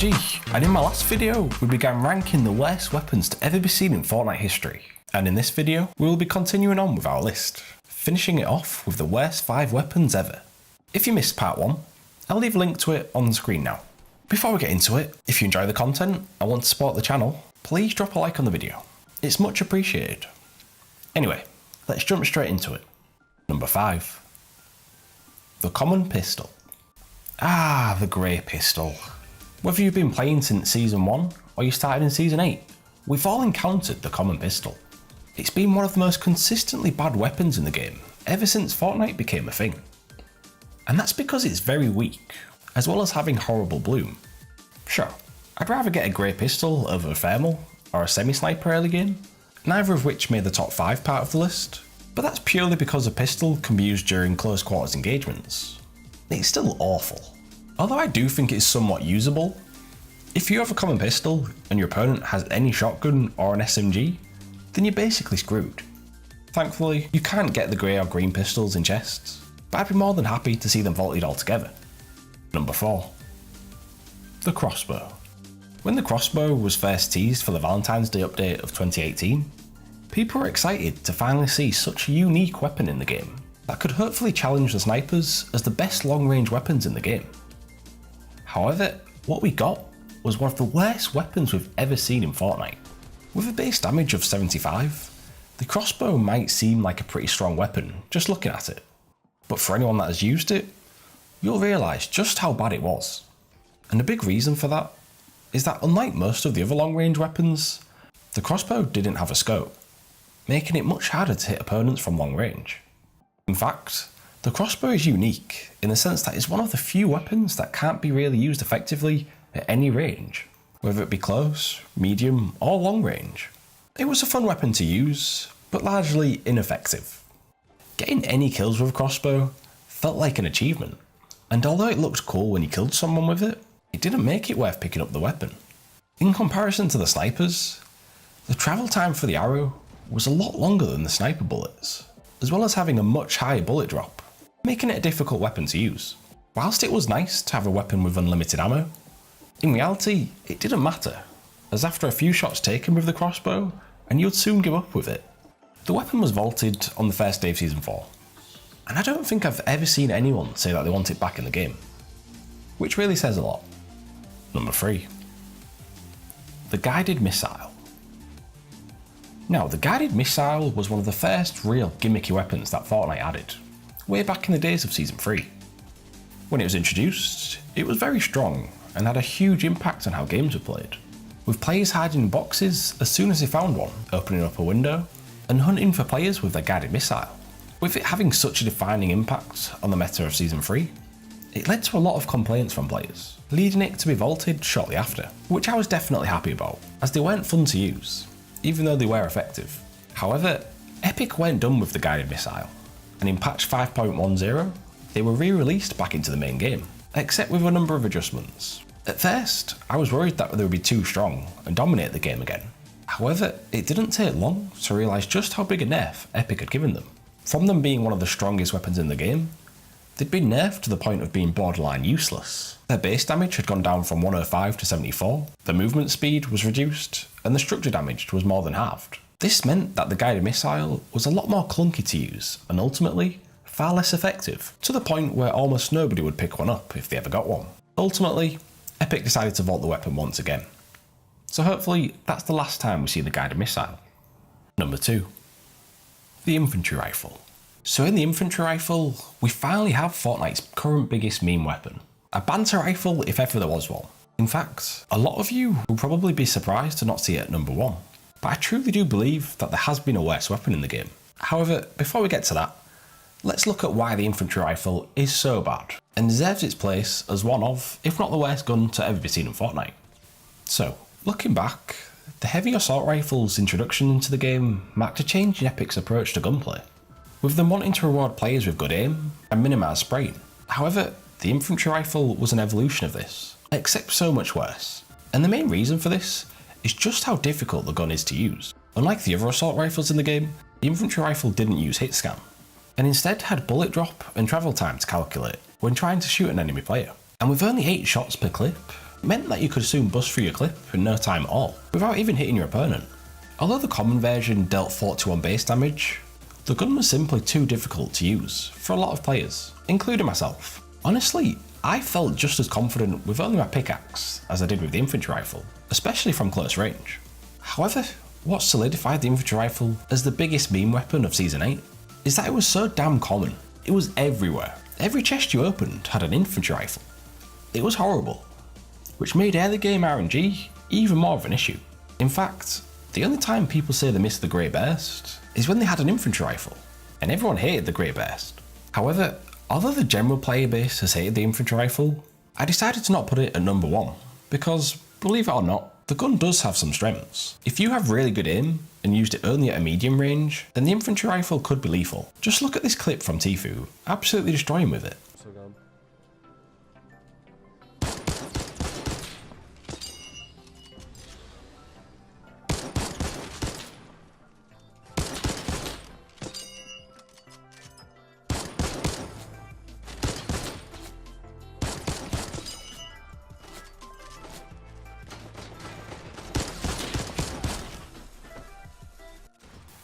GG, and in my last video we began ranking the worst weapons to ever be seen in Fortnite history, and in this video we will be continuing on with our list, finishing it off with the worst 5 weapons ever. If you missed part 1, I'll leave a link to it on the screen now. Before we get into it, if you enjoy the content and want to support the channel, please drop a like on the video, it's much appreciated. Anyway, let's jump straight into it. Number 5. The common pistol. The grey pistol. Whether you've been playing since Season 1 or you started in Season 8, we've all encountered the common pistol. It's been one of the most consistently bad weapons in the game ever since Fortnite became a thing. And that's because it's very weak, as well as having horrible bloom. Sure, I'd rather get a grey pistol over a thermal or a semi-sniper early game, neither of which made the top 5 part of the list, but that's purely because a pistol can be used during close quarters engagements. It's still awful. Although I do think it's somewhat usable. If you have a common pistol and your opponent has any shotgun or an SMG, then you're basically screwed. Thankfully, you can't get the grey or green pistols in chests, but I'd be more than happy to see them vaulted altogether. Number 4. The Crossbow. When the Crossbow was first teased for the Valentine's Day update of 2018, people were excited to finally see such a unique weapon in the game that could hopefully challenge the snipers as the best long-range weapons in the game. However, what we got was one of the worst weapons we've ever seen in Fortnite. With a base damage of 75, the Crossbow might seem like a pretty strong weapon just looking at it, but for anyone that has used it, you'll realise just how bad it was. And a big reason for that is that unlike most of the other long-range weapons, the Crossbow didn't have a scope, making it much harder to hit opponents from long range. In fact, the Crossbow is unique in the sense that it's one of the few weapons that can't be really used effectively at any range, whether it be close, medium, or long range. It was a fun weapon to use, but largely ineffective. Getting any kills with a Crossbow felt like an achievement, and although it looked cool when you killed someone with it, it didn't make it worth picking up the weapon. In comparison to the snipers, the travel time for the arrow was a lot longer than the sniper bullets, as well as having a much higher bullet drop, making it a difficult weapon to use. Whilst it was nice to have a weapon with unlimited ammo, in reality it didn't matter, as after a few shots taken with the Crossbow, and you'd soon give up with it. The weapon was vaulted on the first day of Season 4, and I don't think I've ever seen anyone say that they want it back in the game, which really says a lot. Number 3. The guided missile. Now, the guided missile was one of the first real gimmicky weapons that Fortnite added, way back in the days of Season 3. When it was introduced, it was very strong and had a huge impact on how games were played, with players hiding in boxes as soon as they found one, opening up a window, and hunting for players with their guided missile. With it having such a defining impact on the meta of Season 3, it led to a lot of complaints from players, leading it to be vaulted shortly after, which I was definitely happy about, as they weren't fun to use, even though they were effective. However, Epic weren't done with the guided missile, and in patch 5.10, they were re-released back into the main game, except with a number of adjustments. At first, I was worried that they would be too strong and dominate the game again. However, it didn't take long to realise just how big a nerf Epic had given them. From them being one of the strongest weapons in the game, they'd been nerfed to the point of being borderline useless. Their base damage had gone down from 105 to 74, the movement speed was reduced, and the structure damage was more than halved. This meant that the guided missile was a lot more clunky to use, and ultimately, far less effective, to the point where almost nobody would pick one up if they ever got one. Ultimately, Epic decided to vault the weapon once again. So hopefully, that's the last time we see the guided missile. Number 2. The Infantry Rifle. So in the Infantry Rifle, we finally have Fortnite's current biggest meme weapon. A banter rifle if ever there was one. In fact, a lot of you will probably be surprised to not see it at number 1, but I truly do believe that there has been a worse weapon in the game. However, before we get to that, let's look at why the Infantry Rifle is so bad, and deserves its place as one of, if not the worst gun to ever be seen in Fortnite. So, looking back, the Heavy Assault Rifle's introduction into the game marked a change in Epic's approach to gunplay, with them wanting to reward players with good aim and minimise spraying. However, the Infantry Rifle was an evolution of this, except so much worse. And the main reason for this is just how difficult the gun is to use. Unlike the other assault rifles in the game, the Infantry Rifle didn't use hit scan, and instead had bullet drop and travel time to calculate when trying to shoot an enemy player. And with only 8 shots per clip, meant that you could soon bust through your clip in no time at all, without even hitting your opponent. Although the common version dealt 41 base damage, the gun was simply too difficult to use for a lot of players, including myself. Honestly, I felt just as confident with only my pickaxe as I did with the Infantry Rifle, especially from close range. However, what solidified the Infantry Rifle as the biggest meme weapon of Season 8 is that it was so damn common. It was everywhere. Every chest you opened had an Infantry Rifle. It was horrible, which made early game RNG even more of an issue. In fact, the only time people say they missed the Great Burst is when they had an Infantry Rifle, and everyone hated the Great Burst. However, although the general player base has hated the Infantry Rifle, I decided to not put it at number 1, because, believe it or not, the gun does have some strengths. If you have really good aim and used it only at a medium range, then the Infantry Rifle could be lethal. Just look at this clip from Tfue, absolutely destroying with it.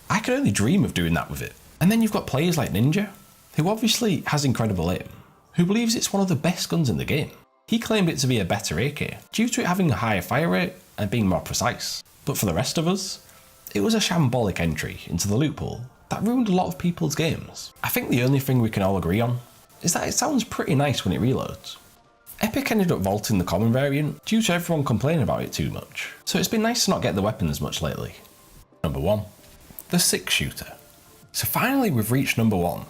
I could only dream of doing that with it. And then you've got players like Ninja, who obviously has incredible aim, who believes it's one of the best guns in the game. He claimed it to be a better AK, due to it having a higher fire rate and being more precise. But for the rest of us, it was a shambolic entry into the loot pool that ruined a lot of people's games. I think the only thing we can all agree on is that it sounds pretty nice when it reloads. Epic ended up vaulting the common variant due to everyone complaining about it too much, so it's been nice to not get the weapons much lately. Number 1. The 6-shooter. So finally we've reached number 1,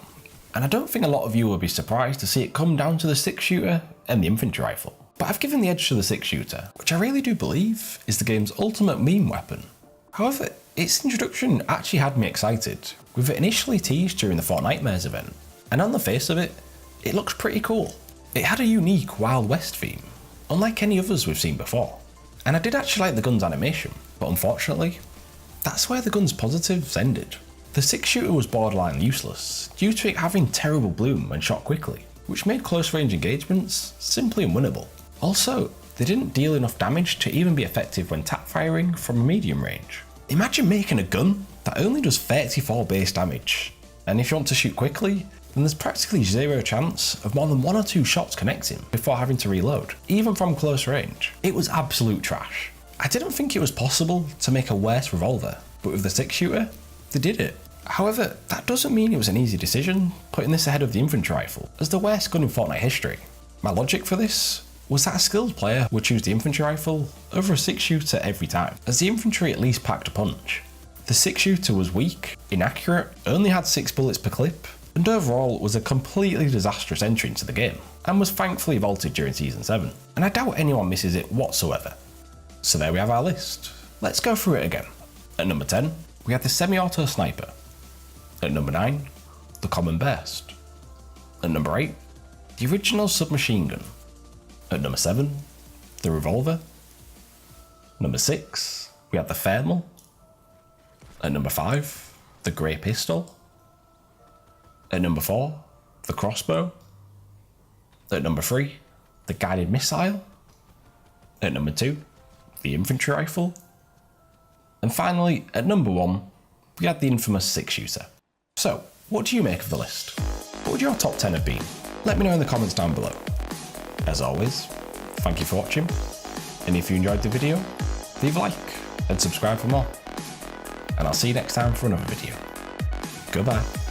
and I don't think a lot of you will be surprised to see it come down to the 6-shooter and the Infantry Rifle. But I've given the edge to the 6-shooter, which I really do believe is the game's ultimate meme weapon. However, its introduction actually had me excited, with it initially teased during the Fortnite event, and on the face of it, it looks pretty cool. It had a unique Wild West theme, unlike any others we've seen before. And I did actually like the gun's animation, but unfortunately, that's where the gun's positives ended. The 6-shooter was borderline useless, due to it having terrible bloom when shot quickly, which made close range engagements simply unwinnable. Also, they didn't deal enough damage to even be effective when tap firing from a medium range. Imagine making a gun that only does 34 base damage, and if you want to shoot quickly, then there's practically zero chance of more than 1 or 2 shots connecting before having to reload, even from close range. It was absolute trash. I didn't think it was possible to make a worse revolver, but with the 6-shooter, they did it. However, that doesn't mean it was an easy decision, putting this ahead of the Infantry Rifle as the worst gun in Fortnite history. My logic for this was that a skilled player would choose the Infantry Rifle over a 6-shooter every time, as the Infantry at least packed a punch. The 6-shooter was weak, inaccurate, only had 6 bullets per clip, and overall was a completely disastrous entry into the game, and was thankfully vaulted during Season 7, and I doubt anyone misses it whatsoever. So there we have our list. Let's go through it again. At number 10, we have the semi-auto sniper. At number 9, the common burst. At number 8, the original submachine gun. At number 7, the revolver. Number 6, we have the thermal. At number 5, the grey pistol. At number 4, the crossbow. At number 3, the guided missile. At number 2, the Infantry Rifle. And finally, at number 1, we had the infamous 6-shooter. So, what do you make of the list? What would your top 10 have been? Let me know in the comments down below. As always, thank you for watching, and if you enjoyed the video, leave a like and subscribe for more. And I'll see you next time for another video. Goodbye.